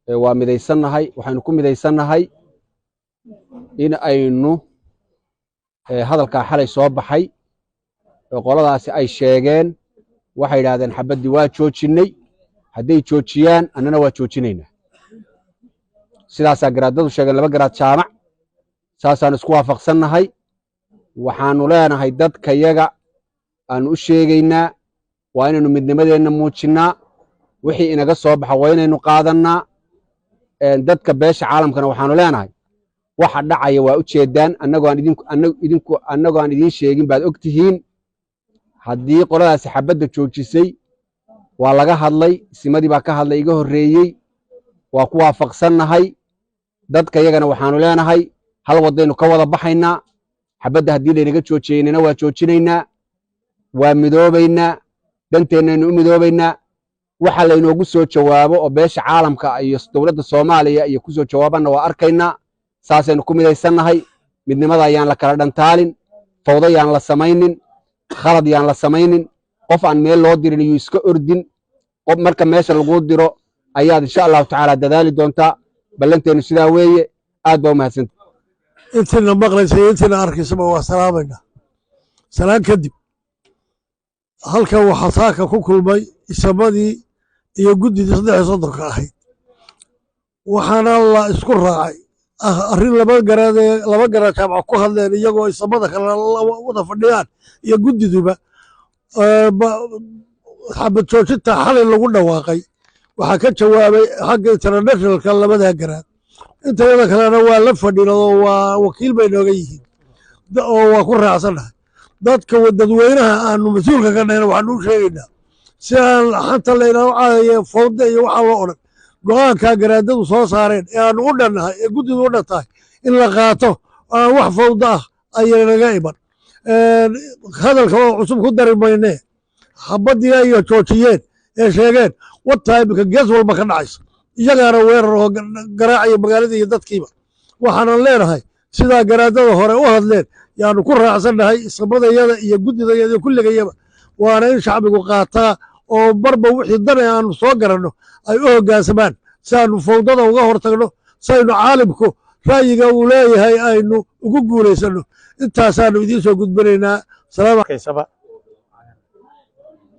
waa midaysannahay waxaynu ku midaysannahay in aynu hadalkaa xalay soo baxay qoladaasi ay sheegeen waxay yidhaahdeen xabaddii waa joojinnay hadday joojiyaan annana waa joojinaynaa sidaasaa garaadadu sheegeen laba garaad jaamac saasaan isku waafaqsannahay waxaannu leenahay dadkayaga aannu u sheegaynaa waa inaynu midnimadeenna muujinnaa wixii inaga soo baxa waa inaynu qaadannaa dadka beesha caalamkana waxaannu leenahay waxa dhacaya waa u jeeddaan annagoo aan idiin sheegin baad og tihiin haddii qoladaasi xabadda joojisay waa laga hadlay simadii baa ka hadlay iga horreeyey waa ku waafaqsannahay dadkayagana waxaannu leenahay hal waddaynu ka wada baxaynaa xabadda haddii laynaga joojiyeynana waa joojinaynaa waa midoobaynaa danteennaynu u midoobaynaa waxa laynoogu soo jawaabo oo beesha caalamka iyo dowladda soomaaliya iyo ku soo jawaabanna waa arkaynaa saasaynu ku midaysannahay midnimada ayaan la kala dhantaalin fawda yaan la samaynin khalad yaan la samaynin qof aan meel loo dirin iyuu iska ordin qof marka meesha laguu diro ayaad insha allahu tacaala dadaali doontaa ballanteennu sidaa weeye aad baa u mahadsanta intiina maqlaysa iyo intiina arkaysaba waa salaamaynaa salaan kadib halkan waxaa saaka ku kulmay isamadii iyo guddidii 3 ahayd waxaana la isku raacay arrin laba garaad jaamac ku hadleen iyagoo isamada kale wada fadhiyaan iyo guddiduba xabad joojinta xalay lagu dhawaaqay waxaa ka jawaabay xagga internationalka labadaa garaad intayada kalena waa la fadhin oo waa wakiil bay nooga yihiin oo waa ku raacsannahay dadka dadweynaha aanu mas-uulka ka dhahayna waxaanu u sheegaynaa si aan xanta laynoo caadaye fawda iyo waxaa loo odhan go'aankaa garaadadu soo saareen ee aanu u dhannahay ee guddidu u dhan tahay in la qaato aan wax fawda ah ayaynaga iman hadalka oo cusub ku dari maynee xabaddii ay joojiyeen ee sheegeen wataa iminka gees walba ka dhacaysa iyagaana weerar oo garaacaya magaaladii iyo dadkiiba waxaanan leenahay sidaa garaadada hore u hadleen yaanu ku raacsannahay isamadayada iyo guddidayada iyo kulligayaba waana in shacbigu qaataa oo marba wixii dane aanu soo garanno ay u hoggaansamaan si aanu fawdada uga hortagno si aynu caalimku ra'yiga uu leeyahay aynu ugu guulaysanno intaasaannu idiin soo gudbinaynaa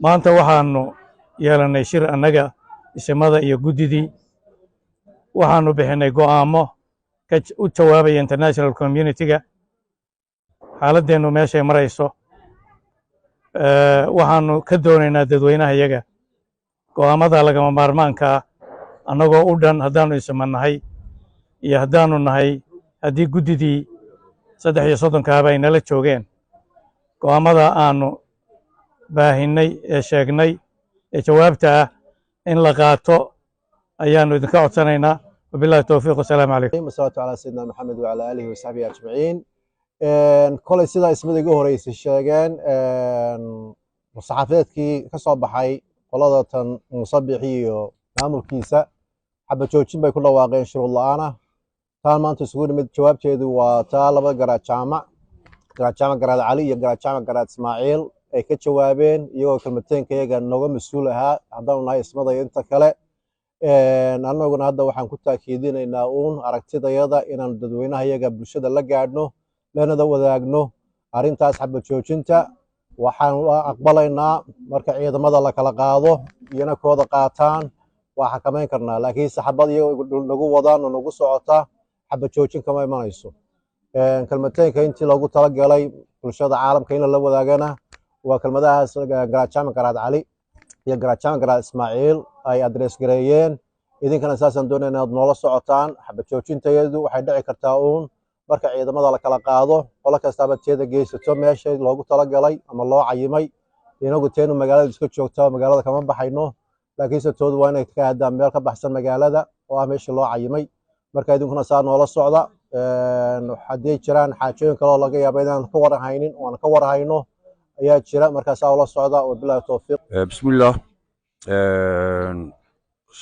maanta waxaannu yeelannay shir annaga isimada iyo guddidii waxaannu bixinnay go'aamo u jawaabaya international communitiga xaaladdeennu meeshay marayso waxaannu ka doonaynaa dadweynaha iyaga go'aamada lagama maarmaankaa annagoo u dhan haddaannu isimannahay iyo haddaannu nahay haddii guddidii 33 ay nala joogeen go'aamada aannu baahinnay ee sheegnay ee jawaabta ah in la qaato ayaannu idinka codsanaynaa wabillahi towfiiq wasalaamu calaykum wasalaatu calaa sayidina maxamed wacala aalihi wasaxbihi ajmaciin kolay sidaa ismada iga horeysay sheegeen saxaafadeedkii ka soo baxay qolada tan musabixi iyo maamulkiisa xabad joojin bay ku dhawaaqeen shuruud la'aana taan maanta isugu nimid jawaabteedu waa taa laba garaad jaamac garaad cali iyo garaad jaamac garaad ismaaciil ay ka jawaabeen iyagoo kalmateenka iyaga nooga mas-uul ahaa haddaanu nahay ismada iyo inta kale annaguna hadda waxaan ku taakiidinaynaa uun aragtidayada inaan dadweynaha iyaga bulshada la gaadhno lanada wadaagno arrintaas xabad joojinta waxaan aqbalaynaa marka ciidamada la kala qaado iyana kooda qaataan waa xakamayn karnaa laakiin saxaabad iyago nagu wadaan oo nagu socota xabad joojin kama imanayso kalmateenka intii loogu talagalay bulshada caalamka in la wadaagana waa kelmadahaas garaad jaamac garaad cali iyo garaad jaamac garaad ismaaciil ay adres gareeyeen idinkana saasaan doonayna inaad noola socotaan xabad joojintayadu waxay dhici kartaa uun marka ciidamada la kala qaado qolo kastaaba teeda geysato meesha loogu talagalay ama loo cayimay inagu teenu magaalada iska joogta magaalada kama baxayno laakiinse toodu waa inay ka aadaan meel ka baxsan magaalada oo ah meesha loo cayimay marka idinkuna saa noola socda haddii jiraan xaajooyin kaloo laga yaaba inaan ka warhaynin oo aan ka warhayno ayaa jira markaasaa ula socda wabillahi towfiiq bismillaah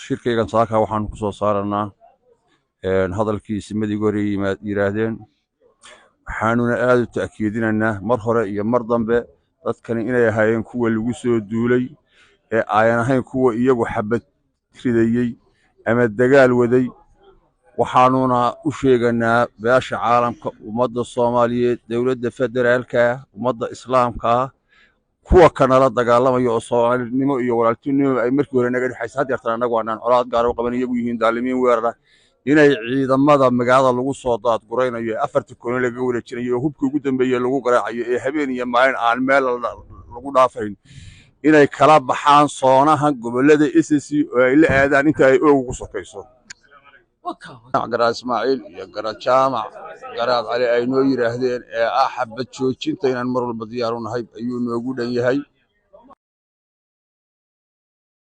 shirkaygan saaka waxaan ku soo saaranaa hadalkii simadii hore yiraahdeen waxaanuna aad u ta'kiidinaynaa mar hore iyo mar dambe dadkani inay ahaayeen kuwa lagu soo duulay ee ayan ahayn kuwa iyagu xabad ridayey ama dagaal waday waxaanuna u sheeganaa beesha caalamka ummadda Soomaaliyeed dawladda federaalka ummadda islaamka kuwa kanala dagaalamaya oo Soomaalinimo iyo walaaltinimo ay markii hore naga dhaxaysay had yartan anagu aanan colaad gaar u qaban iyagu yihiin daalimiin weerara inay ciidamada magaalada lagu soo daad guraynayo afarta koon laga wareejinayo hubkii ugu dambeeyay lagu qaraacayo ee habeen iyo maalin aan meel lagu dhaafayn inay kala baxaan soonaha gobolada SSC oo ay la aadaan inta ay ugu sokayso garaad Ismaaciil iyo garaad Jaamac garaad Ali ay noo yiraahdeen ee xabad joojinta inaan mar walba diyaar u nahay ayuu noogu dhan yahay